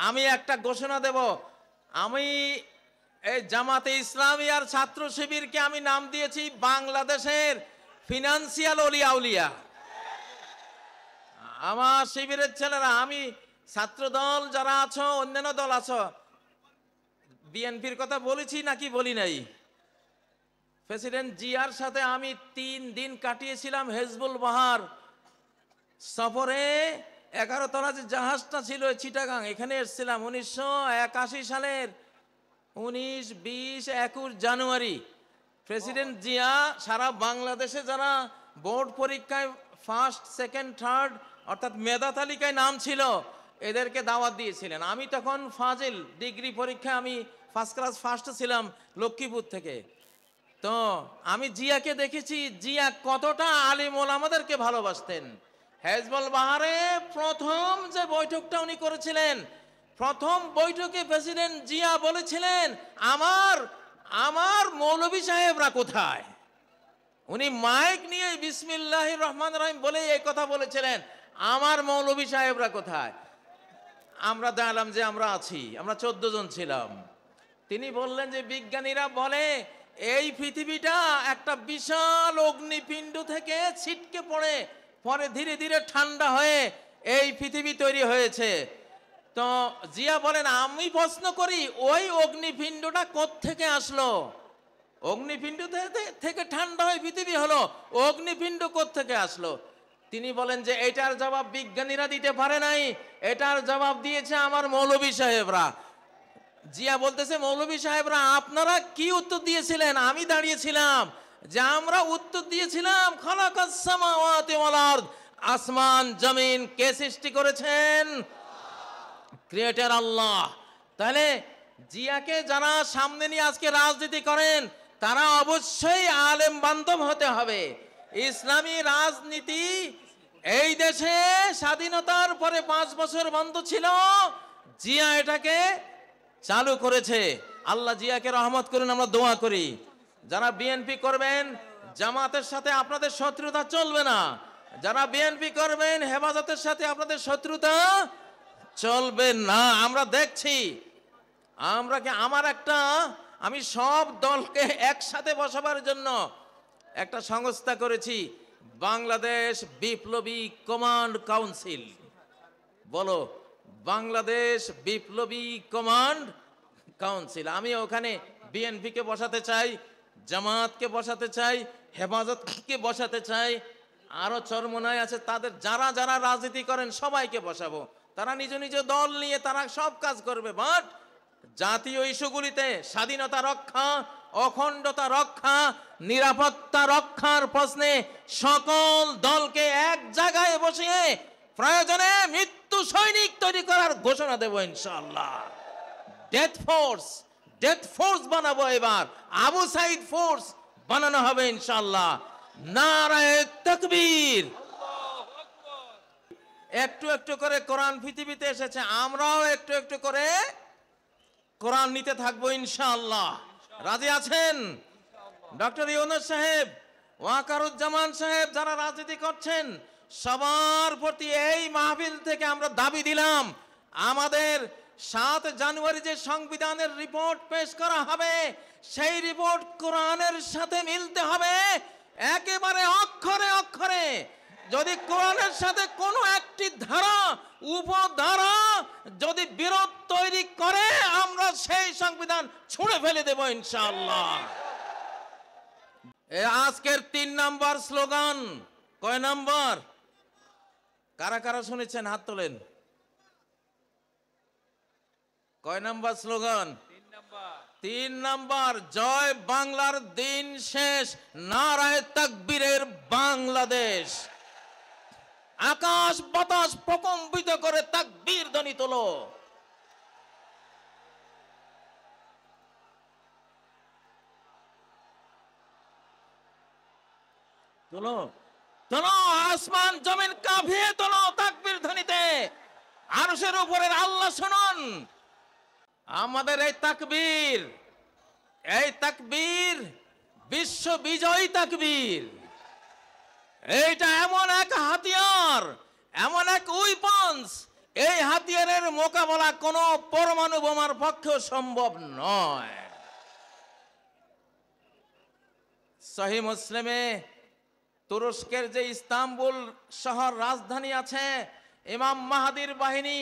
আমি একটা ঘোষণা দেব, আমি এই জামাতে ইসলামী আর ছাত্র শিবিরকে আমি নাম দিয়েছি বাংলাদেশের ফিনান্সিয়াল অলিয়া উলিয়া। আমার শিবিরের ছেলেরা, আমি ছাত্র দল যারা আছো, অন্যান্য দল আছো, বিএনপির কথা বলেছি নাকি বলি নাই? প্রেসিডেন্ট জিয়ার সাথে আমি 3 দিন কাটিয়েছিলাম হেজবুল বাহার সফরে। 11 তলা যে জাহাজটা ছিল চিটাগাং, এখানে এসেছিলাম 1981 সালের 19, 20, 21 জানুয়ারি। প্রেসিডেন্ট জিয়া সারা বাংলাদেশে যারা বোর্ড পরীক্ষায় ফার্স্ট, সেকেন্ড, থার্ড অর্থাৎ মেধা তালিকায় নাম ছিল, এদেরকে দাওয়াত দিয়েছিলেন। আমি তখন ফাজিল ডিগ্রি পরীক্ষায় আমি ফার্স্ট ক্লাস ফার্স্ট ছিলাম লক্ষ্মীপুর থেকে। তো আমি জিয়াকে দেখেছি, জিয়া কতটা আলিম ওলামাদেরকে ভালোবাসতেন। হেজবুল বাহারে প্রথম যে বৈঠকটা উনি করেছিলেন, প্রথম বৈঠকে প্রেসিডেন্ট জিয়া বলেছিলেন, আমার মৌলভী সাহেবরা কোথায়? উনি মাইক নিয়ে বিসমিল্লাহির রহমানির রহিম বলে এই কথা বলেছিলেন, আমার মৌলভী সাহেবরা কোথায়? আমরা জানলাম যে আমরা আছি, আমরা 14 জন ছিলাম। তিনি বললেন যে বিজ্ঞানীরা বলে এই পৃথিবীটা একটা বিশাল অগ্নিপিণ্ড থেকে ছিটকে পরে ধীরে ধীরে ঠান্ডা হয়ে এই পৃথিবী তৈরি হয়েছে। তো জিয়া বলেন, আমি প্রশ্ন করি ওই অগ্নিপিণ্ডটা কোত্থেকে আসলো? অগ্নিপিণ্ড থেকে ঠান্ডা হয়ে পৃথিবী হলো, অগ্নিপিণ্ড কোত্থেকে আসলো? তিনি বলেন যে এটার জবাব বিজ্ঞানীরা দিতে পারে নাই, এটার জবাব দিয়েছে আমার মৌলভী সাহেবরা। জিয়া বলতেছে, মৌলভী সাহেবরা আপনারা কি উত্তর দিয়েছিলেন? আমি দাঁড়িয়েছিলাম যে আমরা উত্তর দিয়েছিলাম খালাকাস সামাওয়াতি ওয়াল আরদ, আসমান জমিন কে সৃষ্টি করেছেন? ক্রিয়েটর আল্লাহ। তাহলে জিয়াকে যারা সামনে নিয়ে আজকে রাজনীতি করেন, তারা অবশ্যই আলেম বান্ধব হতে হবে। ইসলামী রাজনীতি এই দেশে স্বাধীনতার পরে 5 বছর বন্ধ ছিল, জিয়া এটাকে চালু করেছে। আল্লাহ জিয়াকে রহমত করুন, আমরা দোয়া করি। যারা বিএনপি করবেন, জামাতের সাথে আপনাদের শত্রুতা চলবে না। যারা বিএনপি করবেন, হেফাজতের সাথে আপনাদের শত্রুতা চলবে না। আমরা দেখছি, আমি সব দলকে একসাথে বসাবার জন্য একটা সংস্থা করেছি, বাংলাদেশ বিপ্লবী কমান্ড কাউন্সিল। বলো, বাংলাদেশ বিপ্লবী কমান্ড কাউন্সিল। আমি ওখানে বিএনপিকে বসাতে চাই, জামাতকে বসাতে চাই, হেফাজতকে বসাতে চাই, আরো চরমনায় আছে তাদের, যারা যারা রাজনীতি করেন সবাইকে বসাবো। তারা নিজ নিজ দল নিয়ে তারা সব কাজ করবে, বাট জাতীয় ইস্যুগুলিতে স্বাধীনতা রক্ষা, অখণ্ডতা রক্ষা, নিরাপত্তা রক্ষার প্রশ্নে সকল দলকে এক জায়গায় বসিয়ে প্রয়োজনে মৃত্যু সৈনিক তৈরি করার ঘোষণা দেব ইনশাআল্লাহ। ডেথ ফোর্স বানাবো, এবার আবু সাইদ ফোর্স বানানো হবে ইনশাআল্লাহ। নারায়ে তাকবীর। একটু একটু করে কোরআন পৃথিবীতে এসেছে, আমরাও একটু একটু করে কোরআন নিতে থাকবো ইনশাআল্লাহ। রাজি আছেন? ডক্টর ইউনূস সাহেব, ওয়াকারুজ্জামান সাহেব, যারা রাজনীতি করছেন, সবার প্রতি এই মাহফিল থেকে আমরা দাবি দিলাম, আমাদের 7 জানুয়ারি যে সংবিধানের রিপোর্ট পেশ করা হবে, সেই রিপোর্ট কোরআনের সাথে মিলতে হবে একেবারে অক্ষরে অক্ষরে। যদি কোরআনের সাথে কোনো একটি ধারা, উপধারা যদি বিরোধ তৈরি করে, আমরা সেই সংবিধান ছুঁড়ে ফেলে দেব ইনশাআল্লাহ। আজকের 3 নম্বর স্লোগান, কয় নম্বর? কারা কারা শুনেছেন হাত তোলেন। কয় নম্বর স্লোগান? 3 নম্বর। জয় বাংলার দিন শেষ, নারায়ে তাকবীরের বাংলাদেশ। আকাশ বাতাস প্রকম্পিত করে তাকবীর ধ্বনি তোলো। তোলো তোলো, আসমান জমিন কাঁপিয়ে তোলো তাকবীর ধ্বনিতে। আরশের উপরের আল্লাহ শুনুন আমাদের এই তাকবীর বিশ্ব বিজয়ী তাকবীর। এইটা এমন এক হাতিয়ার, এমন এক উইপন্স, এই হাতিয়ারের মোকাবেলা কোনো পরমাণু বোমার পক্ষে সম্ভব নয়। সহিহ মুসলিমে তুরস্কের যে ইস্তাম্বুল শহর রাজধানী আছে, ইমাম মাহাদির বাহিনী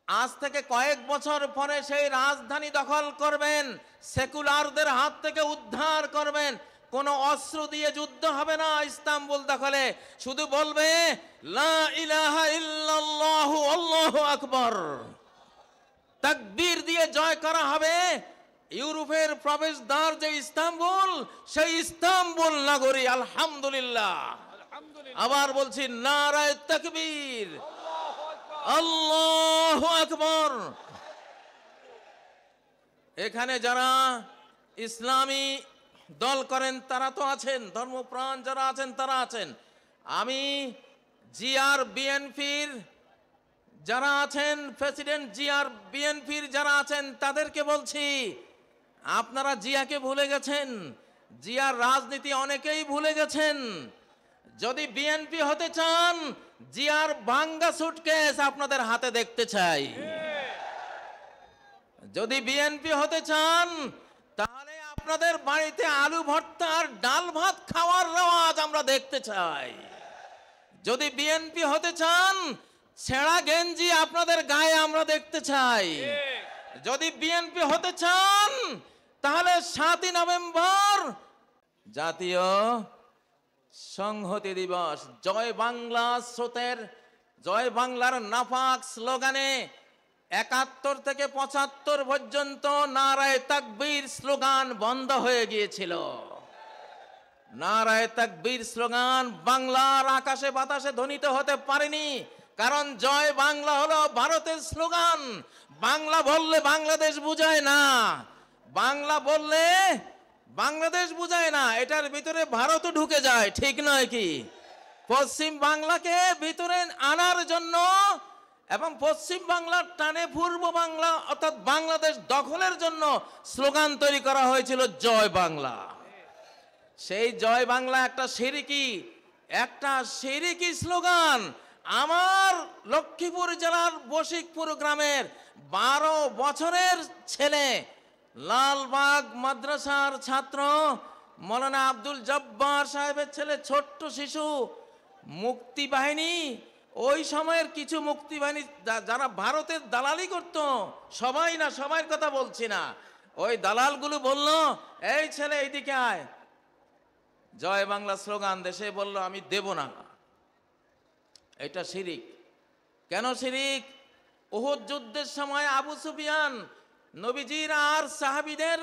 আজ থেকে কয়েক বছর পরে সেই রাজধানী দখল করবেন, সেকুলারদের হাত থেকে উদ্ধার করবেন। কোনো অস্ত্র দিয়ে যুদ্ধ হবে না ইস্তাম্বুল দখলে, শুধু বলবে লা ইলাহা ইল্লাল্লাহু আল্লাহু আকবার, তাকবীর দিয়ে জয় করা হবে। ইউরোপের প্রবেশদ্বার যে ইস্তাম্বুল, সেই ইস্তাম্বুল নগরী আলহামদুলিল্লাহ। আবার বলছি নারায়ে তাকবীর, আল্লাহু আকবার। এখানে যারা ইসলামী দল করেন তারা তো আছেন, ধর্মপ্রাণ যারা আছেন তারা আছেন। আমি জিআর বিএনপির যারা আছেন, প্রেসিডেন্ট জিআর বিএনপির যারা আছেন তাদেরকে বলছি, আপনারা জিয়াকে ভুলে গেছেন, জিয়ার রাজনীতি অনেকেই ভুলে গেছেন। যদি বিএনপি হতে চান, জিয়ার ভাঙ্গা সুটকেস আপনাদের হাতে দেখতে চাই। যদি বিএনপি হতে চান, তাহলে আপনাদের বাড়িতে আলু ভর্তা আর ডাল ভাত খাওয়ার রেওয়াজ আমরা দেখতে চাই। যদি বিএনপি হতে চান, ছেঁড়া গেঞ্জি আপনাদের গায়ে আমরা দেখতে চাই। যদি বিএনপি হতে চান, তাহলে 7ই নভেম্বর জাতীয় সংহতি দিবস, জয় বাংলা স্রোতের, জয় বাংলার নাপাক স্লোগানে 71 থেকে 75 পর্যন্ত নারায়ে তাকবীর স্লোগান বন্ধ হয়ে গিয়েছিল। নারায়ে তাকবীর স্লোগান বাংলার আকাশে বাতাসে ধ্বনিত হতে পারেনি, কারণ জয় বাংলা হলো ভারতের স্লোগান। বাংলা বললে বাংলাদেশ বুঝায় না, বাংলা বললে বাংলাদেশ বুঝায় না, এটার ভিতরে ভারতও ঢুকে যায়, ঠিক নয় কি? পশ্চিম বাংলাকে ভিতরে আনার জন্য এবং পশ্চিম বাংলার টানে পূর্ব বাংলা অর্থাৎ বাংলাদেশ দখলের জন্য স্লোগান তৈরি করা হয়েছিল জয় বাংলা। সেই জয় বাংলা একটা শিরিকি স্লোগান। আমার লক্ষ্মীপুর জেলার বশিকপুর গ্রামের 12 বছরের ছেলে, লালবাগ মাদ্রাসার ছাত্র মৌলানা আব্দুল জব্বার সাহেবের ছেলে, ছোট্ট শিশু, মুক্তি বাহিনী, ওই সময়ের কিছু মুক্তি বাহিনী যারা ভারতের দালালি করত, সবাই না, সবার কথা বলছি না, ওই দালালগুলো বলল, এই ছেলে এইদিকে আয়, জয় বাংলা স্লোগান দেশে বলল, আমি দেব না। এটা শিরিক। কেন শিরিক? উহুদ যুদ্ধের সময় আবু সুফিয়ান নবীজির আর সাহাবীদের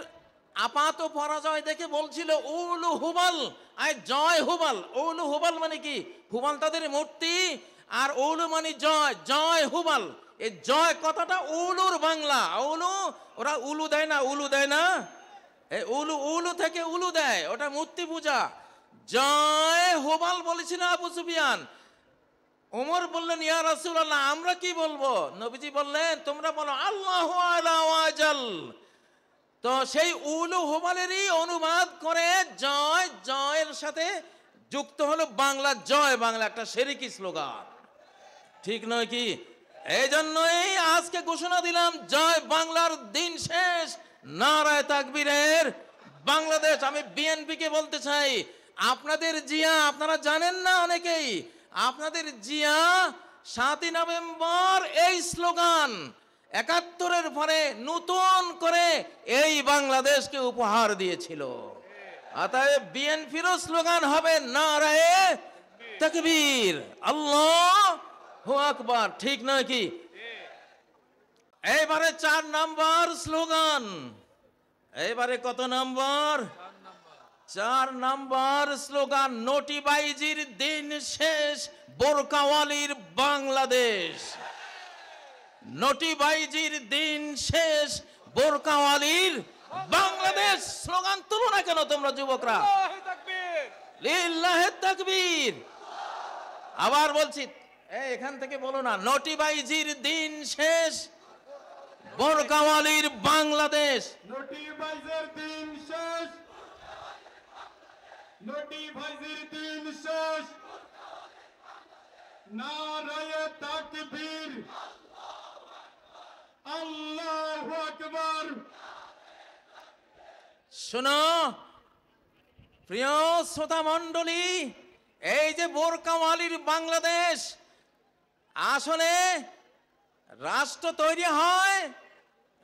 আপাত পরাজয় দেখে বলছিল উলু হুবাল, আয় জয় হুবাল। উলু হুবাল মানে কি? হুবাল তাদের মূর্তি, আর উলু মানে জয়, জয় হুবাল। এই জয় কথাটা উলুর বাংলা। উলু, ওরা উলু দেয় না, উলু দেয় না, এই উলু, উলু থেকে উলু দেয়, ওটা মূর্তি পূজা। জয় হুবাল বলেছিল আবু সুফিয়ান। ওমর বললেন, ইয়া রাসূলুল্লাহ, আমরা কি বলবো? নবীজি বললেন, তোমরা বলো আল্লাহু আলা ওয়াজাল। তো সেই উলু হুবালেরই অনুবাদ করে জয়, জয়ের সাথে যুক্ত হলো বাংলা জয় বাংলা, একটা শিরকি স্লোগান, ঠিক নয় কি? এই জন্যই আজকে ঘোষণা দিলাম, জয় বাংলার দিন শেষ, নারায়ে তাকবীরের বাংলাদেশ। আমি বিএনপিকে বলতে চাই, আপনাদের জিয়া, আপনারা জানেন না অনেকেই, আপনাদের জিয়া 7ই নভেম্বর এই স্লোগান 71-এর পরে নতুন করে এই বাংলাদেশকে উপহার দিয়েছিল। অতএব বিএনপিরও স্লোগান হবে নারায়ে তাকবীর, আল্লাহু আকবার, ঠিক নয় কি? এইবারে 4 নম্বর স্লোগান। এইবারে কত নম্বর? 4 নম্বর স্লোগান, নোটিবাইজির দিন শেষ, বোরকাওয়ালির বাংলাদেশ। নোটিবাইজির দিন শেষ, বোরকাওয়ালির বাংলাদেশ। স্লোগান তুলো না কেন তোমরা যুবকরা? লিল্লাহে তাকবীর। আবার বলছি, এখান থেকে বলো না, নোটিবাইজির দিন শেষ, বোরকাওয়ালির বাংলাদেশ। নোটিবাইজির দিন শেষ, নোটিবাইজির দিন শেষ, নারায়ে তাকবীর, আল্লাহু আকবার। শোনো প্রিয় শ্রোতা মণ্ডলী, এই যে বোরকাওয়ালির বাংলাদেশ, আসলে রাষ্ট্র তৈরি হয়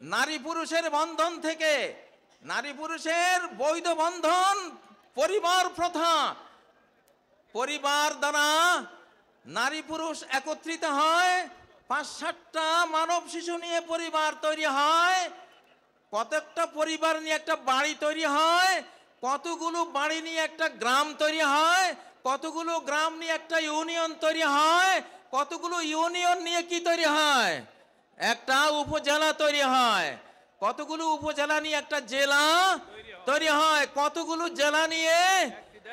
নারী পুরুষের বন্ধন থেকে। নারী পুরুষের বৈধ বন্ধন পরিবার প্রথা, পরিবার দ্বারা নারী পুরুষ একত্রিত হয়, ৫-৭টা মানব শিশু নিয়ে পরিবার তৈরি হয়, কতকটা পরিবার নিয়ে একটা বাড়ি তৈরি হয়, কতগুলো বাড়ি নিয়ে একটা গ্রাম তৈরি হয়, কতগুলো গ্রাম নিয়ে একটা ইউনিয়ন তৈরি হয়, কতগুলো ইউনিয়ন নিয়ে কি তৈরি হয়, একটা উপজেলা তৈরি হয়, কতগুলো উপজেলা নিয়ে একটা জেলা তৈরি হয়, কতগুলো জেলা নিয়ে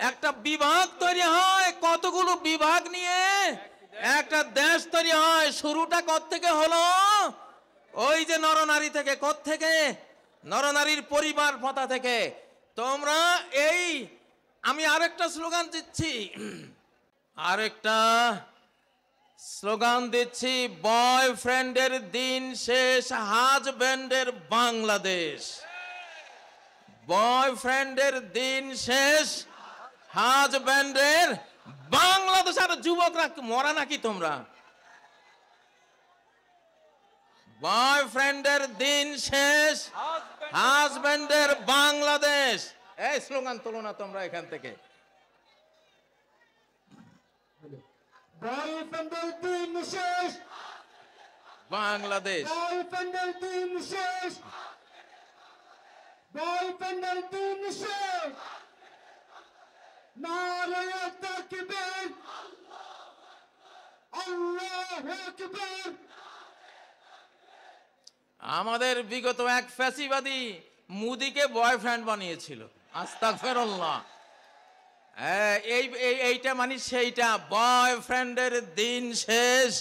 একটা বিভাগ তৈরি হয়, কতগুলো বিভাগ নিয়ে একটা দেশ তৈরি হয়। শুরুটা কোত্থেকে হলো? ওই যে নরনারী থেকে। কোত্থেকে? নরনারীর পরিবার প্রথা থেকে। তোমরা এই, আমি আরেকটা স্লোগান দিচ্ছি, আরেকটা স্লোগান দিচ্ছি, বয়ফ্রেন্ডের দিন শেষ, হাজব্যান্ডের বাংলাদেশ। বয়ফ্রেন্ডের দিন শেষ, হাজব্যান্ডের বাংলাদেশ। আর যুবকরা মরা নাকি তোমরা? বয়ফ্রেন্ডের দিন শেষ, হাজব্যান্ডের বাংলাদেশ। এই স্লোগান তোলো না তোমরা এখান থেকে। বয়ফ্রেন্ডের দিন শেষ, বাংলাদেশ। বয়ফ্রেন্ডের দিন শেষ, বয়ফ্রেন্ডের দিন শেষ। নারায়ে তাকবীর, আল্লাহু আকবার। আমাদের বিগত এক ফ্যাসিবাদী মুদিকে বয়ফ্রেন্ড বানিয়েছিল। আস্তাগফিরুল্লাহ। এইটা মানে সেইটা, বয়ফ্রেন্ডের দিন শেষ।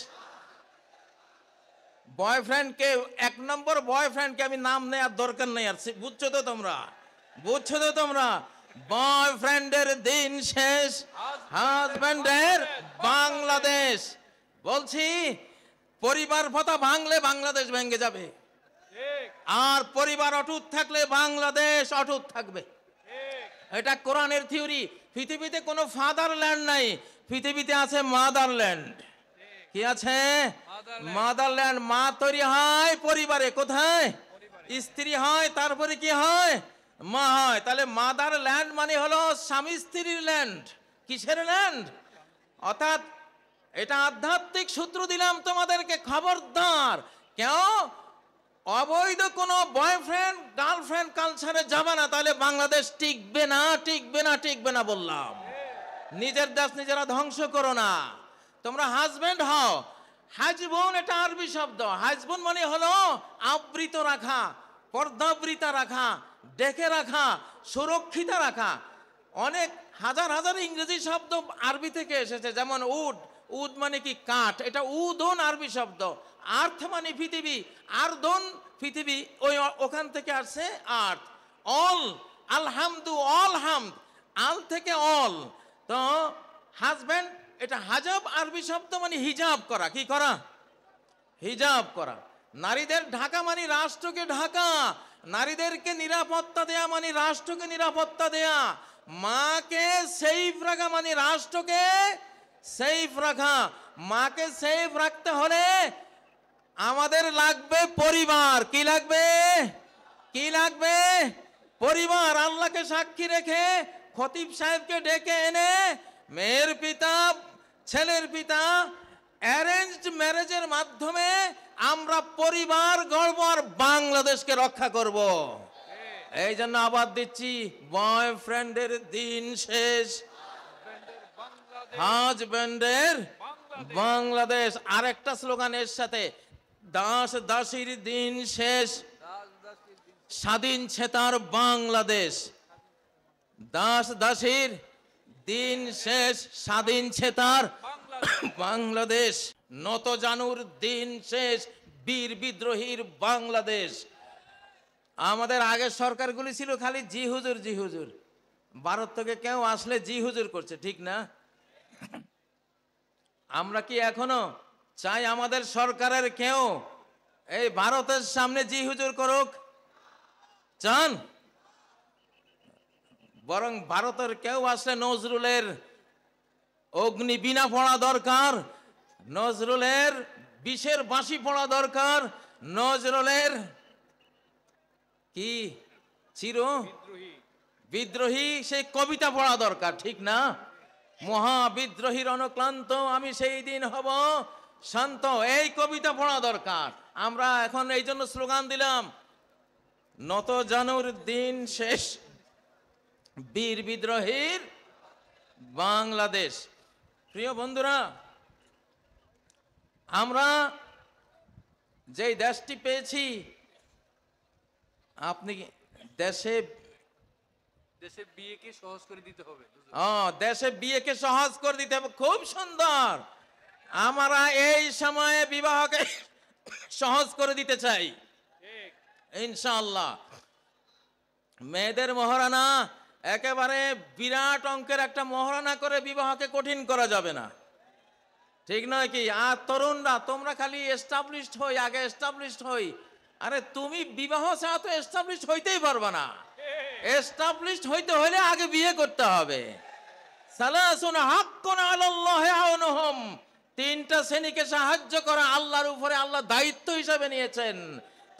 বয়ফ্রেন্ডকে, এক নম্বর বয়ফ্রেন্ডকে আমি নাম নেওয়ার দরকার নেই আর, বুঝছো তো তোমরা? বুঝছো তো তোমরা? বয়ফ্রেন্ডের দিন শেষ, হাজব্যান্ডের বাংলাদেশ। বলছি, পরিবার প্রথা ভাঙলে বাংলাদেশ ভেঙে যাবে, আর পরিবার অটুট থাকলে বাংলাদেশ অটুট থাকবে। এটা কোরআনের থিওরি। পৃথিবীতে কোনো ফাদারল্যান্ড নাই, পৃথিবীতে আছে মাদারল্যান্ড। কি আছে? মাদারল্যান্ড। মা তৈরি হয় পরিবারে। কোথায়? স্ত্রী হয়, তারপরে কি হয়? মা হয়। তাহলে মাদারল্যান্ড মানে হলো স্বামী স্ত্রীর ল্যান্ড। কিসের ল্যান্ড? অর্থাৎ এটা আধ্যাত্মিক সূত্র দিলাম তোমাদেরকে, খবরদার কেউ অবৈধ কোনো বয়ফ্রেন্ড গার্লফ্রেন্ড কালচারে যাবে না, তাহলে বাংলাদেশ টিকবে না, টিকবে না, টিকবে না বললাম। নিজের দেশ নিজেরা ধ্বংস করো না। তোমরা হাজবেন্ড হও। হাজবন এটা আরবি শব্দ। হাজবন মানে হলো আবৃত রাখা, পর্দাবৃতা রাখা, ডেকে রাখা, সুরক্ষিত রাখা। অনেক হাজার হাজার ইংরেজি শব্দ আরবি থেকে এসেছে, যেমন উড। উড মানে কি? কাঠ। এটা উদন আরবি শব্দ। আর্থ মানে পৃথিবী, আর্দন পৃথিবী, ওই ওখান থেকে আসছে আর্থ। অল, আলহামদু, অল হামদ, আল থেকে অল। তো হাজব্যান্ড এটা হাজাব আরবি শব্দ মানে হিজাব করা। কি করা? হিজাব করা। নারীদের ঢাকা মানে রাষ্ট্রকে ঢাকা, নারীদেরকে নিরাপত্তা দেয়া মানে রাষ্ট্রকে নিরাপত্তা দেয়া, মাকে সেফ রাখা মানে রাষ্ট্রকে সেফ রাখা। মাকে সেফ রাখতে হলে আমাদের লাগবে পরিবার। কি লাগবে? কি লাগবে? পরিবার। আল্লাহকে সাক্ষী রেখে খতিব সাহেবকে ডেকে এনে মেয়ের পিতা, ছেলের পিতা, অ্যারেঞ্জড ম্যারেজের মাধ্যমে আমরা পরিবার গড়ব আর বাংলাদেশকে রক্ষা করব। এই জন্য আবার দিচ্ছি, বয়ফ্রেন্ডের দিন শেষ, হাজব্যান্ডের বাংলাদেশ। আরেকটা স্লোগান এর সাথে, দাস দাসীর দিন শেষ, স্বাধীন চেতার বাংলাদেশ। দাস দাসীর দিন শেষ, স্বাধীন চেতার বাংলাদেশ। নত জানুর দিন শেষ, বীর বিদ্রোহীর বাংলাদেশ। আমাদের আগের সরকারগুলি ছিল খালি জি হুজুর জি হুজুর। ভারত থেকে কেউ আসলে জি হুজুর করছে, ঠিক না? আমরা কি এখনো চাই আমাদের সরকারের কেউ এই ভারতের সামনে জি হুজুর করুক? চান? বরং ভারতের কেউ আসলে নজরুলের অগ্নি বীণা পড়া দরকার, নজরুলের বিষের বাঁশি পড়া দরকার, নজরুলের কি চির বিদ্রোহী সেই কবিতা পড়া দরকার, ঠিক না? মহাবিদ্রোহীর অনুক্লান্ত আমি সেই দিন হব শান্ত, এই কবিতা পড়া দরকার। আমরা এখন এই জন্য স্লোগান দিলাম, নত জানুর দিন শেষ, বীর বিদ্রোহীর বাংলাদেশ। প্রিয় বন্ধুরা, আমরা যেই দেশটি পেয়েছি, আপনি দেশে দেশে বিয়েকে সহজ করে দিতে হবে। দেশে বিয়েকে সহজ করে দিতে হবে, খুব সুন্দর। আমরা এই সময়ে বিবাহকে সহজ করে দিতে চাই ইনশাআল্লাহ। মেয়েদের মহারানা একেবারে বিরাট অঙ্কের একটা মহারানা করে বিবাহকে কঠিন করা যাবে না, ঠিক নয় কি? আর তরুণরা তোমরা খালি এস্টাবলিশড হই, আগে এস্টাবলিশড হই। আরে তুমি বিবাহ ছাড়া তো এস্টাবলিশড হইতেই পারবে না। এস্টাবলিশড হইতে হলে আগে বিয়ে করতে হবে। সালাসুন হাক্কুন আলাল্লাহি আউনুহুম, তিনটা শ্রেণীকে সাহায্য করা আল্লাহর উপরে আল্লাহ দায়িত্ব হিসাবে নিয়েছেন।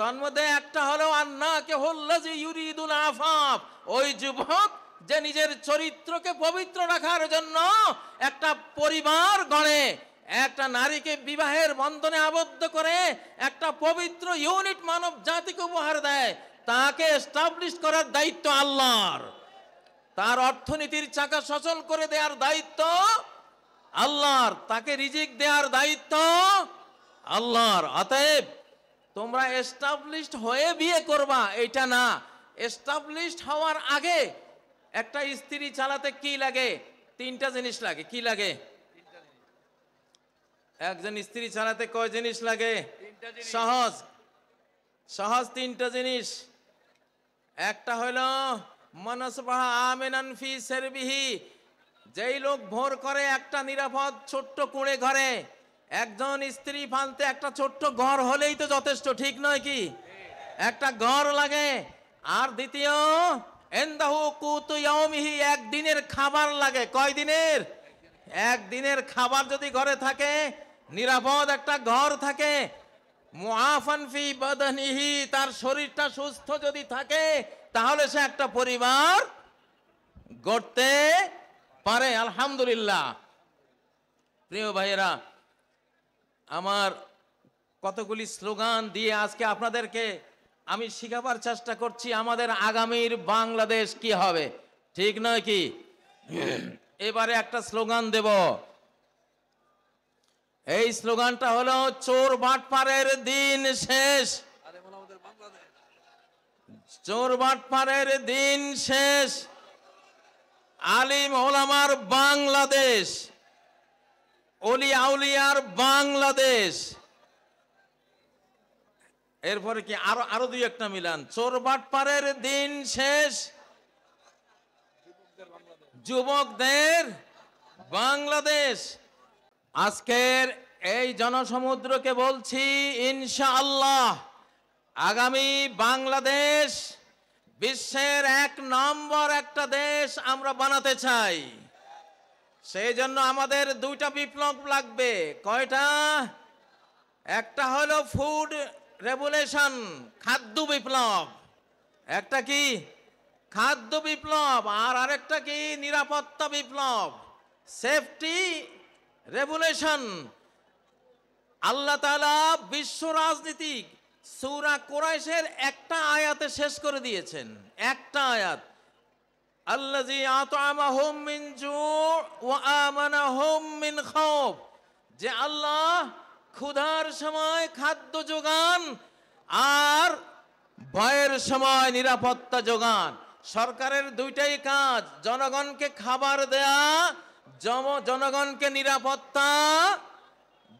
তন্মধ্যে একটা হলো আন্নাকে হুল্লাজি ইউরিদুল আফাফ, ওই যুবক যে নিজের চরিত্রকে পবিত্র রাখার জন্য একটা পরিবার গড়ে, একটা নারীকে বিবাহের বন্ধনে আবদ্ধ করে একটা পবিত্র ইউনিট মানব জাতিকে উপহার দেয়, তাকে এস্টাবলিশ করার দায়িত্ব আল্লাহর। তার অর্থনীতির চাকা সচল করে দেওয়ার দায়িত্ব আল্লাহর, তাকে রিজিক দেওয়ার দায়িত্ব আল্লাহর। অতএব তোমরা এস্টাবলিশড হয়ে বিয়ে করবা এটা না, এস্টাবলিশড হওয়ার আগে একটা স্ত্রী চালাতে কি লাগে? তিনটা জিনিস লাগে। কি লাগে? একজন স্ত্রী চালাতে কয় জিনিস লাগে? সহজ সহজ তিনটা জিনিস। একটা হলো মানসবাহা আমিনান ফি সারবিহি, যেই লোক ভোর করে একটা নিরাপদ ছোট্ট কুঁড়ে ঘরে, একজন স্ত্রী ফালতে একটা ছোট্ট ঘর হলেই তো যথেষ্ট, ঠিক নয় কি? একটা ঘর লাগে। আর দ্বিতীয় এন্দাহু কুতু ইয়াউমিহি, একদিনের খাবার লাগে। কয় দিনের? একদিনের খাবার যদি ঘরে থাকে, নিরাপদ একটা ঘর থাকে, মুআফান ফি বাদানিহি, তার শরীরটা সুস্থ যদি থাকে, তাহলে সে একটা পরিবার গড়তে পারে। আলহামদুলিল্লাহ। প্রিয় ভাইয়েরা আমার, কতগুলি স্লোগান দিয়ে আজকে আপনাদেরকে আমি শিখাবার চেষ্টা করছি আমাদের আগামীর বাংলাদেশ কি হবে, ঠিক নয় কি? এবারে একটা স্লোগান দেব। এই স্লোগানটা হলো চোর বাটপারের দিন শেষ। চোর বাটপারের দিন শেষ, আলিম ওলামার বাংলাদেশ, অলি আউলিয়ার বাংলাদেশ। এরপরে কি আরো দুই একটা মিলান, চোর বাটপারের দিন শেষ, যুবকদের বাংলাদেশ। আজকের এই জনসমুদ্রকে বলছি ইনশাআল্লাহ আগামী বাংলাদেশ বিশ্বের 1 নম্বর একটা দেশ আমরা বানাতে চাই। সেই জন্য আমাদের 2টা বিপ্লব লাগবে। কয়টা? একটা হলো ফুড রেভলিউশন, খাদ্য বিপ্লব। একটা কি? খাদ্য বিপ্লব। আর আরেকটা কি? নিরাপত্তা বিপ্লব, সেফটি রেভলিউশন। আল্লাহ তাআলা বিশ্ব রাজনীতি সূরা কুরাইশের একটা আয়াতে শেষ করে দিয়েছেন। একটা আয়াত, আল্লাযী আত'আমাহুম মিন জু' ওয়া আমানাহুম মিন খাউফ, যে আল্লাহ ক্ষুধার সময় খাদ্য যোগান আর ভয়ের সময় নিরাপত্তা যোগান। সরকারের 2টাই কাজ, জনগণকে খাবার দেয়া, জনগণকে নিরাপত্তা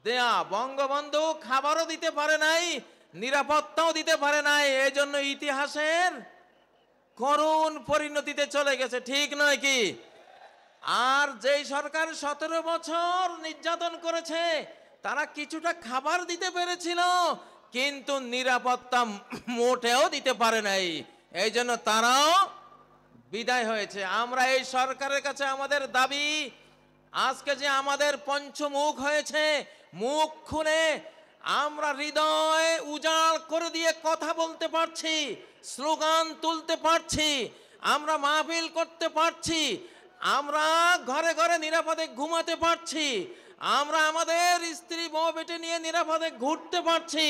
দেয়া। বঙ্গবন্ধু খাবারও দিতে পারে নাই, নিরাপত্তাও দিতে পারে নাই, এই জন্য ইতিহাসের করুণ পরিণতিতে চলে গেছে, ঠিক নয় কি? আর যেই সরকার 17 বছর নির্যাতন করেছে তারা কিছুটা খাবার দিতে পেরেছিল, কিন্তু নিরাপত্তা মোটেও দিতে পারে নাই। এই জন্য তারাও বিদায় হয়েছে। আমরা এই সরকারের কাছে আমাদের দাবি, আজকে যে আমাদের পঞ্চমুখ হয়েছে, মুখ খুলে আমরা হৃদয় উজাড় করে দিয়ে কথা বলতে পারছি, স্লোগান তুলতে পারছি, আমরা মাহফিল করতে পারছি, আমরা ঘরে ঘরে নিরাপদে ঘুমাতে পারছি, আমরা আমাদের স্ত্রী বউ বেটে নিয়ে নিরাপদে ঘুরতে পারছি।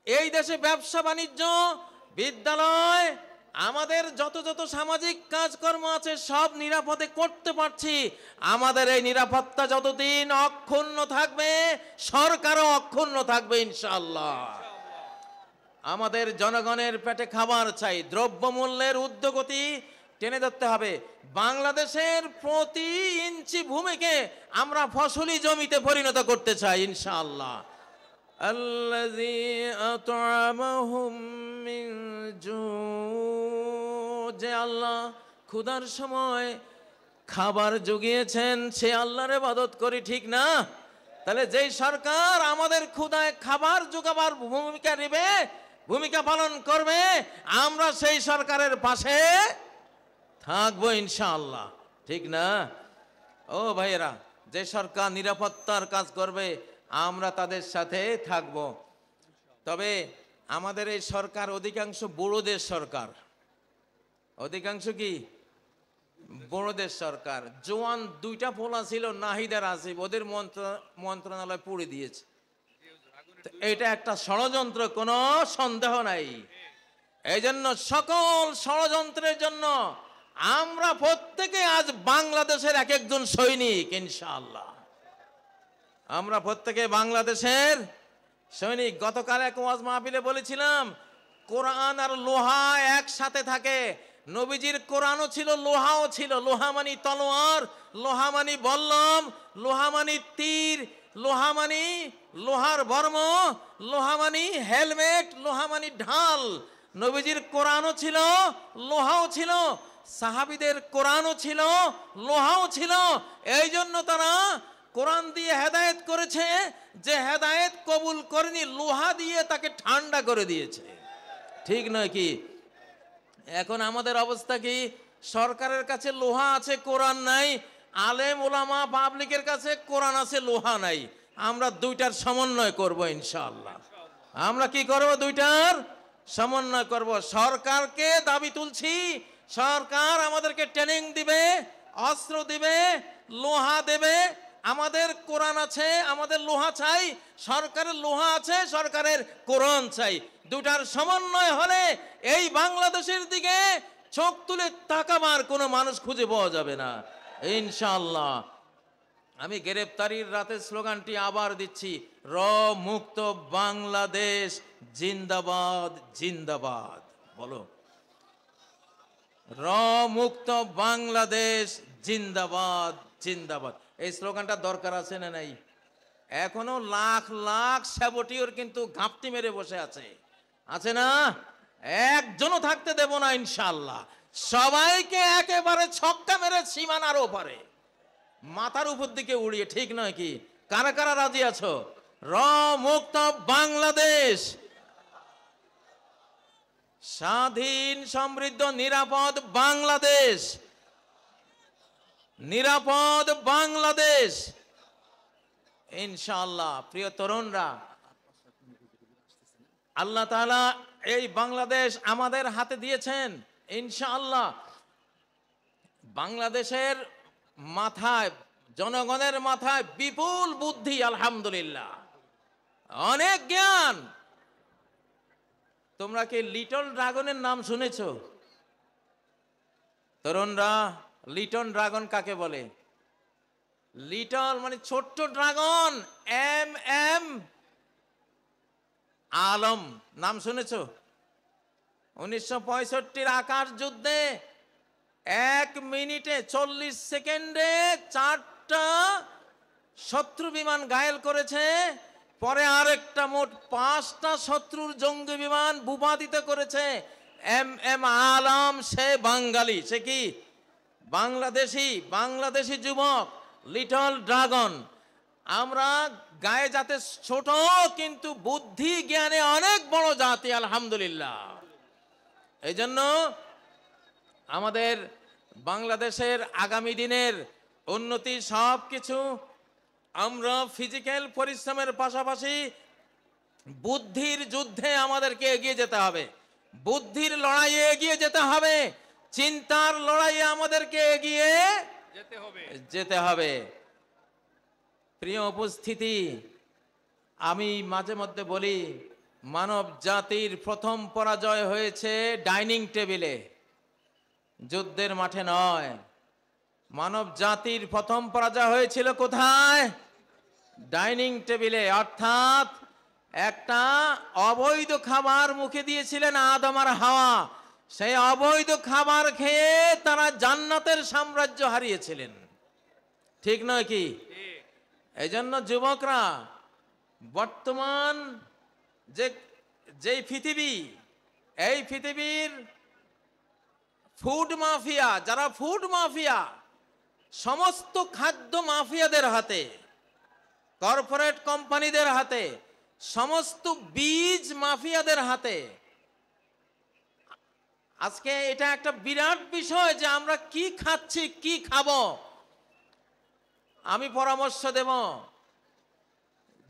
এই দেশে ব্যবসা বাণিজ্য, বিদ্যালয়, আমাদের যত যত সামাজিক কাজকর্ম আছে সব নিরাপদে করতে পারছি। আমাদের এই নিরাপত্তা যতদিন অক্ষুণ্ণ থাকবে, সরকারও অক্ষুণ্ণ থাকবে ইনশাআল্লাহ। আমাদের জনগণের পেটে খাবার চাই, দ্রব্যমূল্যের ঊর্ধ্বগতি টেনে ধরতে হবে। বাংলাদেশের প্রতি ইঞ্চি ভূমিকে আমরা ফসলি জমিতে পরিণত করতে চাই ইনশাআল্লাহ। আল্লাযী আত'আমাহুম মিন জু, যে আল্লাহ ক্ষুধার সময় খাবার জুগিয়েছেন সে আল্লাহর ইবাদত করি, ঠিক না? তাহলে যেই সরকার আমাদের ক্ষুধায় খাবার জোগাবার ভূমিকা নেবে, ভূমিকা পালন করবে, আমরা সেই সরকারের পাশে থাকবো ইনশাআল্লাহ, ঠিক না? ও ভাইয়েরা, যে সরকার নিরাপত্তার কাজ করবে আমরা তাদের সাথে থাকব। তবে আমাদের এই সরকার অধিকাংশ বড়দের সরকার, অধিকাংশ কি বড়দের সরকার। জোয়ান দুইটা পোলা ছিল নাহিদার আসিফ, ওদের মন্ত্রণালয় পুড়ে দিয়েছে। এটা একটা ষড়যন্ত্র, কোনো সন্দেহ নাই। এই জন্য সকল ষড়যন্ত্রের জন্য আমরা প্রত্যেকে আজ বাংলাদেশের এক একজন সৈনিক ইনশাআল্লাহ। আমরা প্রত্যেকে বাংলাদেশের সৈনিক। গতকাল এক ওয়াজ মাহফিলে বলেছিলাম, কোরআন আর লোহা একসাথে থাকে। নবীজির কোরআনও ছিল, লোহাও ছিল। লোহা মানি তলোয়ার, লোহা মানি বল্লম, লোহা মানি তীর, লোহা মানি লোহার বর্ম, লোহা মানি হেলমেট, লোহা মানি ঢাল। নবীজির কোরআনও ছিল, লোহাও ছিল। সাহাবীদের কোরআনও ছিল, লোহাও ছিল। এই জন্য তারা কোরআন দিয়ে হেদায়েত করেছে, যে হেদায়েত কবুল করেনি লোহা দিয়ে তাকে ঠান্ডা করে দিয়েছে, ঠিক নয় কি? এখন আমাদের অবস্থা কি? সরকারের কাছে লোহা আছে, কোরআন নাই। আলেম ওলামা পাবলিকের কাছে কোরআন আছে, লোহা নাই। আমরা দুইটার সমন্বয় করব ইনশাআল্লাহ। আমরা কি করব? দুইটার সমন্বয় করব। সরকারকে দাবি তুলছি, সরকার আমাদেরকে ট্রেনিং দিবে, অস্ত্র দিবে, লোহা দেবে। আমাদের কোরআন আছে, আমাদের লোহা চাই। সরকারের লোহা আছে, সরকারের কোরআন চাই। দুটার সমন্বয় হলে এই বাংলাদেশের দিকে চোখ তুলে তাকাবার কোনো মানুষ খুঁজে পাওয়া যাবে না ইনশাআল্লাহ। আমি গ্রেফতারির রাতে স্লোগানটি আবার দিচ্ছি, র মুক্ত বাংলাদেশ জিন্দাবাদ জিন্দাবাদ। বলো, র মুক্ত বাংলাদেশ জিন্দাবাদ জিন্দাবাদ। এই স্লোগানটা দরকার আছে না নাই? এখনো লাখ লাখ স্যাবটিওর কিন্তু ঘাপটি মেরে বসে আছে, আছে না? একজনও থাকতে দেব না ইনশাআল্লাহ। সবাইকে একেবারে ছক্কা মেরে সীমানার ওপারে মাথার উপর দিকে উড়িয়ে, ঠিক নয় কি? কারা কারা রাজি আছো? র মুক্ত বাংলাদেশ, স্বাধীন সমৃদ্ধ নিরাপদ বাংলাদেশ, নিরাপদ বাংলাদেশ ইনশাআল্লাহ। প্রিয় তরুণরা, আল্লাহ তাআলা এই বাংলাদেশ আমাদের হাতে দিয়েছেন ইনশাআল্লাহ। বাংলাদেশের মাথায়, জনগণের মাথায় বিপুল বুদ্ধি, আলহামদুলিল্লাহ, অনেক জ্ঞান। তোমরা কি লিটল ড্রাগনের নাম শুনেছ? তরুণরা, লিটল ড্রাগন কাকে বলে? লিটল মানে ছোট্ট ড্রাগন, এম এম আলম নাম শুনেছ? 1965 আকাশ যুদ্ধে 1 মিনিটে 40 সেকেন্ডে 4টা শত্রু বিমান ঘায়েল করেছে। পরে আরেকটা মোট 5টা শত্রুর জঙ্গি বিমান ভূপাতিত করেছে। এম এম আলম সে বাঙালি, সে কি বাংলাদেশি যুবক, লিটল ড্রাগন। আমরা গায়ে যাতে ছোট, কিন্তু বুদ্ধি জ্ঞানে অনেক বড় জাতি, আলহামদুলিল্লাহ। এই জন্য আমাদের বাংলাদেশের আগামী দিনের উন্নতি সব কিছু আমরা ফিজিক্যাল পরিশ্রমের পাশাপাশি বুদ্ধির যুদ্ধে আমাদেরকে এগিয়ে যেতে হবে, বুদ্ধির লড়াইয়ে এগিয়ে যেতে হবে, চিন্তার লড়াইয়ে আমাদেরকে এগিয়ে যেতে হবে। প্রিয় উপস্থিতি, আমি মাঝে মধ্যে বলি, মানব জাতির প্রথম পরাজয় হয়েছে ডাইনিং টেবিলে, যুদ্ধের মাঠে নয়। মানব জাতির প্রথম পরাজয় হয়েছিল কোথায়? ডাইনিং টেবিলে। অর্থাৎ একটা অবৈধ খাবার মুখে দিয়েছিলেন আদম আর হাওয়া, সেই অবৈধ খাবার খেয়ে তারা জান্নাতের সাম্রাজ্য হারিয়েছিলেন। ঠিক নয় কি? এই জন্য যুবকরা, বর্তমান যেই পৃথিবী, এই পৃথিবীর ফুড মাফিয়া, যারা ফুড মাফিয়া, সমস্ত খাদ্য মাফিয়াদের হাতে, কর্পোরেট কোম্পানিদের হাতে, সমস্ত বীজ মাফিয়াদের হাতে। আজকে এটা একটা বিরাট বিষয় যে আমরা কি খাচ্ছি, কি খাবো। আমি পরামর্শ দেব,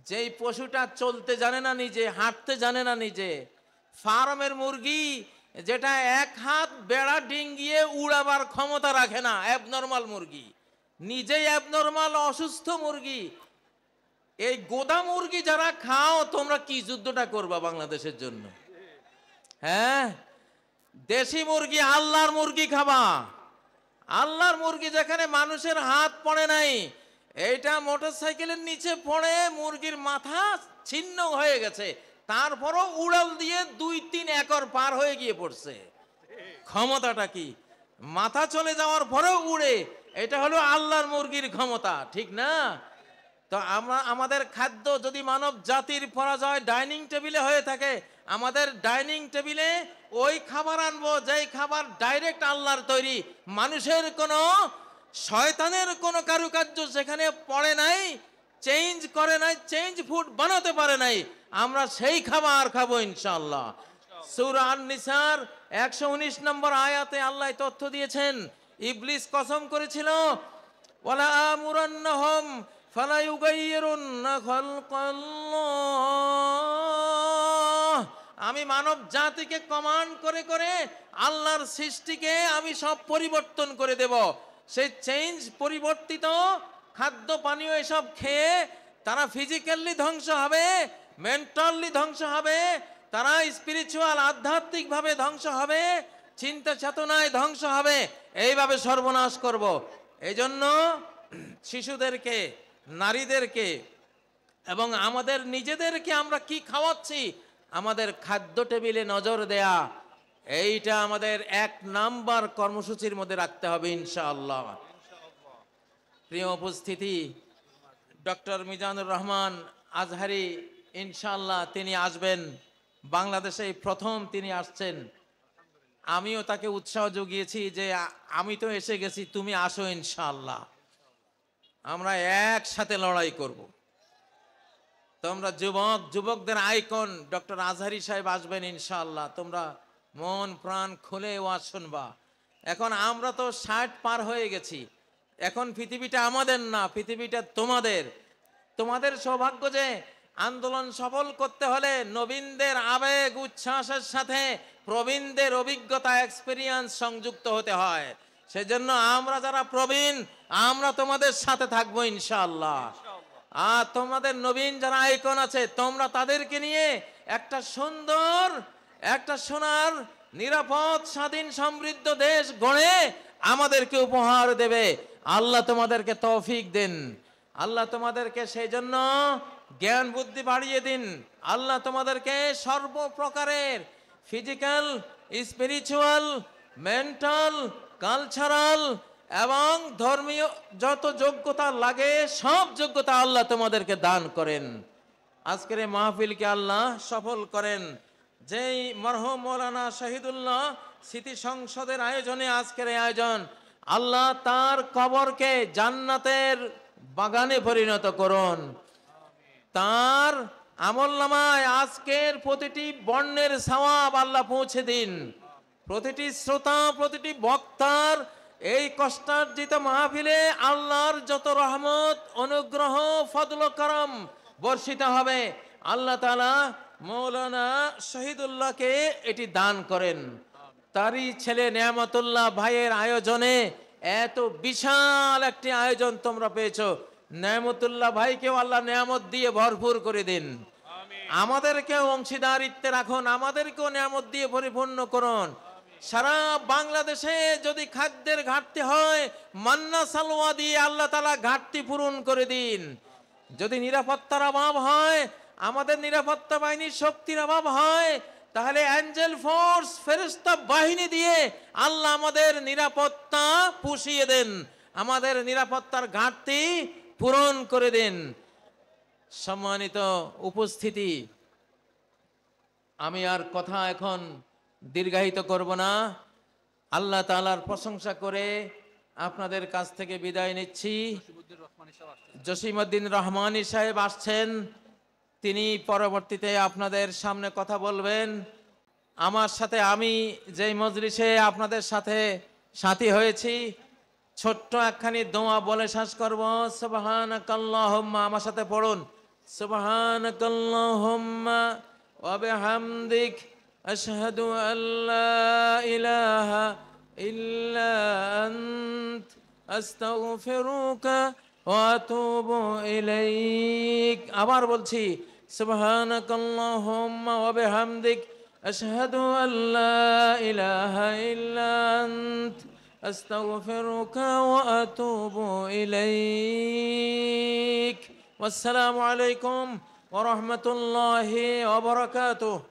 যেই পশুটা চলতে জানে না নিজে, হাঁটতে জানে না নিজে, ফার্মের মুরগি যেটা এক হাত বেড়া ডিঙ্গিয়ে উড়াবার ক্ষমতা রাখে না, অ্যাবনর্মাল মুরগি, নিজেই অ্যাবনর্মাল অসুস্থ মুরগি, এই গোদা মুরগি যারা খাও, তোমরা কি যুদ্ধটা করবা বাংলাদেশের জন্য? হ্যাঁ, দেশি মুরগি, আল্লাহর মুরগি খাবা। আল্লাহর মুরগি যেখানে মানুষের হাত পড়ে নাই, এইটা মোটরসাইকেলের নিচে পড়ে মুরগির মাথা ছিন্ন হয়ে গেছে, তারপরও উড়াল দিয়ে 2-3 একর পার হয়ে গিয়ে পড়ছে। ক্ষমতাটা কি? মাথা চলে যাওয়ার পরেও উড়ে। এটা হলো আল্লাহর মুরগির ক্ষমতা, ঠিক না? তো আমাদের খাদ্য যদি মানব জাতির পরাজয় ডাইনিং টেবিলে হয়ে থাকে, আমাদের ডাইনিং টেবিলে ওই খাবার আনবো যেই খাবার ডাইরেক্ট আল্লাহর তৈরি, মানুষের কোনো, শয়তানের কোনো কারুকার্য সেখানে পড়ে নাই, চেঞ্জ করে নাই, চেঞ্জ ফুড বানাতে পারে নাই। আমরা সেই খাবার খাবো ইনশাআল্লাহ। সূরা আন-নিসার 119 নম্বর আয়াতে আল্লাহ তথ্য দিয়েছেন, ইবলিস কসম করেছিল, ওয়ালা আমুরান্নাহুম ফালা ইউগাইয়িরুন্না খালকাল্লাহ। আমি মানব জাতিকে কমান্ড করে করে আল্লাহর সৃষ্টিকে আমি সব পরিবর্তন করে দেব। সেই চেঞ্জ, পরিবর্তিত খাদ্য পানীয় এসব খেয়ে তারা ফিজিক্যালি ধ্বংস হবে, মেন্টালি ধ্বংস হবে, তারা স্পিরিচুয়াল, আধ্যাত্মিকভাবে ধ্বংস হবে, চিন্তা চেতনায় ধ্বংস হবে। এইভাবে সর্বনাশ করব। এই জন্য শিশুদেরকে, নারীদেরকে এবং আমাদের নিজেদেরকে আমরা কি খাওয়াচ্ছি, আমাদের খাদ্য টেবিলে নজর দেয়া, এইটা আমাদের 1 নাম্বার কর্মসূচির মধ্যে রাখতে হবে ইনশাআল্লাহ। প্রিয় উপস্থিতি, ডক্টর মিজানুর রহমান আজহারি ইনশাআল্লাহ তিনি আসবেন বাংলাদেশে, প্রথম তিনি আসছেন। আমিও তাকে উৎসাহ জুগিয়েছি যে আমি তো এসে গেছি, তুমি আসো ইনশাআল্লাহ, আমরা একসাথে লড়াই করব। তোমরা যুবকদের আইকন ডক্টর আজহারি সাহেব আসবেন ইনশাআল্লাহ, তোমরা মন প্রাণ খুলে ওয়াজ শুনবা। এখন আমরা তো 60 পার হয়ে গেছি, এখন পৃথিবীটা আমাদের না, পৃথিবীটা তোমাদের। তোমাদের সৌভাগ্য যে আন্দোলন সফল করতে হলে নবীনদের আবেগ উচ্ছ্বাসের সাথে প্রবীণদের অভিজ্ঞতা, এক্সপেরিয়েন্স সংযুক্ত হতে হয়। সেজন্য আমরা যারা প্রবীণ, আমরা তোমাদের সাথে থাকবো ইনশাআল্লাহ। আর তোমাদের নবীন যারা আইকন আছে, তোমরা তাদেরকে নিয়ে একটা সুন্দর, একটা সোনার, নিরাপদ, স্বাধীন, সমৃদ্ধ দেশ গড়ে আমাদেরকে উপহার দেবে। আল্লাহ তোমাদেরকে তৌফিক দেন, আল্লাহ তোমাদেরকে সেই জন্য জ্ঞান বুদ্ধি বাড়িয়ে দিন। আল্লাহ তোমাদেরকে সর্বপ্রকারের ফিজিক্যাল, স্পিরিচুয়াল, মেন্টাল, কালচারাল এবং ধর্মীয় যত যোগ্যতা লাগে সব যোগ্যতা আল্লাহ তোমাদেরকে দান করেন। আজকের এই মাহফিলকে আল্লাহ সফল করেন। যেই মরহুম মৌলানা শহীদুল্লাহ স্মৃতি সংসদের আয়োজনে আজকের এই আয়োজন, আল্লাহ তার কবরকে জান্নাতের বাগানে পরিণত করুন। তার আমলনামায় আজকের প্রতিটি বর্ণের সওয়াব আল্লাহ পৌঁছে দিন। প্রতিটি শ্রোতা, প্রতিটি বক্তার এই কষ্টার্জিত মাহফিলে আল্লাহর যত রহমত, অনুগ্রহ, ফজল ও করম বর্ষিত হবে, আল্লাহ তাআলা মৌলানা শহীদুল্লাহকে এটি দান করেন। তারই ছেলে নেয়ামতুল্লাহ ভাইয়ের আয়োজনে এত বিশাল একটি আয়োজন তোমরা পেয়েছো। নেয়ামতুল্লাহ ভাইকেও আল্লাহ নেয়ামত দিয়ে ভরপুর করে দিন। আমাদেরকেও অংশীদারিত্বে রাখুন, আমাদেরকেও নেয়ামত দিয়ে পরিপূর্ণ করুন। সারা বাংলাদেশে যদি খাদ্যের ঘাটতি হয়, মান্না সালোয়া দিয়ে আল্লাহ তাআলা ঘাটতি পূরণ করে দিন। যদি নিরাপত্তার অভাব হয়, আমাদের নিরাপত্তা বাহিনীর শক্তির অভাব হয়, তাহলে অ্যাঞ্জেল ফোর্স, ফেরেশতা বাহিনী দিয়ে আল্লাহ আমাদের নিরাপত্তা পুষিয়ে দেন, আমাদের নিরাপত্তার ঘাটতি পূরণ করে দেন। সম্মানিত উপস্থিতি, আমি আর কথা এখন দীর্ঘায়িত করব না। আল্লাহ তাআলার প্রশংসা করে আপনাদের কাছ থেকে বিদায় নিচ্ছি। জসিমউদ্দিন রহমানী সাহেব আসছেন, তিনি পরবর্তীতে আপনাদের সামনে কথা বলবেন। আমার সাথে, আমি যেই মজলিসে আপনাদের সাথে সাথী হয়েছি, ছোট্ট একখানি দোয়া বলে শেষ করব। সুবহানাকাল্লাহুম্মা, আমার সাথে পড়ুন, সুবহানাকাল্লাহুম্মা ওয়া বিহামদিক আশহাদু আল্লা ইলাহা ইল্লা আনত আস্তাগফিরুকা ওয়া আতুবু ইলাইক। আবার বলছি, সুবহানাকাল্লাহুম্মা ওয়া বিহামদিক আশহাদু আল্লা ইলাহা ইল্লা আনত আস্তাগফিরুকা ওয়া আতুবু ইলাইক। ওয়াসসালামু আলাইকুম ওয়া রাহমাতুল্লাহি ওয়া বারাকাতুহু।